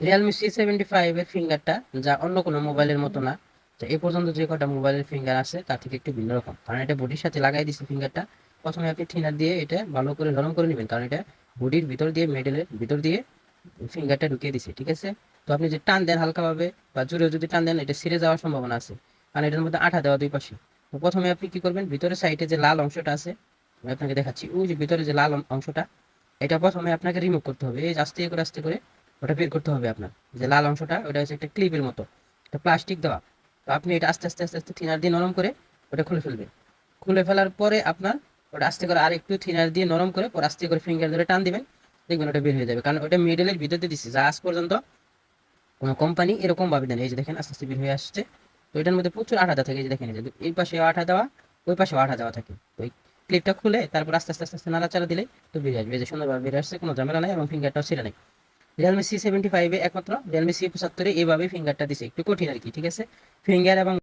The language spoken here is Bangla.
রিয়েলমি C75 এর ফিঙ্গারটা যা অন্য কোনো মোবাইলের মতো না। তো এই পর্যন্ত যে কটা মোবাইলের ফিঙ্গার আছে তার থেকে একটু ভিন্ন রকম, কারণ এটা বডির সাথে লাগাই দিচ্ছে ফিঙ্গারটা। প্রথমে আপনি থিনার দিয়ে এটা ভালো করে নরম করে নেবেন, কারণ এটা বডির ভিতর দিয়ে মেডেলের ভিতর দিয়ে ফিঙ্গারটা ঢুকিয়ে দিছে, ঠিক আছে। তো আপনি যে টান দেন হালকাভাবে বা জোরেও যদি টান দেন এটা ছিঁড়ে যাওয়ার সম্ভাবনা আছে, কারণ এটার মধ্যে আঠা দেওয়া দুই পাশে। তো প্রথমে আপনি কি করবেন, ভিতরের সাইডে যে লাল অংশটা আছে, আমি আপনাকে দেখাচ্ছি, ওই যে ভিতরে যে লাল অংশটা, এটা প্রথমে আপনাকে রিমুভ করতে হবে, এই আস্তে করে ওটা বের করতে হবে আপনার। যে লাল অংশটা ওটা হচ্ছে একটা ক্লিপের মতো, একটা প্লাস্টিক দেওয়া। তো আপনি এটা আস্তে থিনার দিয়ে নরম করে ওটা খুলে ফেলবেন। খুলে ফেলার পরে আপনার ওটা আস্তে করে আর একটু থিনার দিয়ে নরম করে পরে আস্তে করে ফিঙ্গার ধরে টান দিবেন, দেখবেন ওটা বের হয়ে যাবে, কারণ ওটা মিডলের ভিতর দিয়ে দিচ্ছে, যা আজ পর্যন্ত কোনো কোম্পানি এরকম ভাবে দেন। এই যে দেখেন আস্তে বের হয়ে আসছে। তো এটার মধ্যে প্রচুর আঠা দেওয়া থাকে, এই যে দেখেন, এই যে এই পাশে আঠা দেওয়া, ওই পাশেও আঠা দেওয়া থাকে। তো এই ক্লিপটা খুলে তারপর আস্তে নাড়াচাড়া দিলে তো বেরিয়ে আসবে, এই যে সুন্দরভাবে বেরিয়ে আসছে, কোনো ঝামেলা নাই এবং ফিঙ্গারটাও ছিঁড়ে নেই। রিয়েলমি C75 একমাত্র রিয়েলমি C75 এইভাবে ফিঙ্গারটা দিছে, একটু কঠিন আর কি, ঠিক আছে। ফিঙ্গার এবং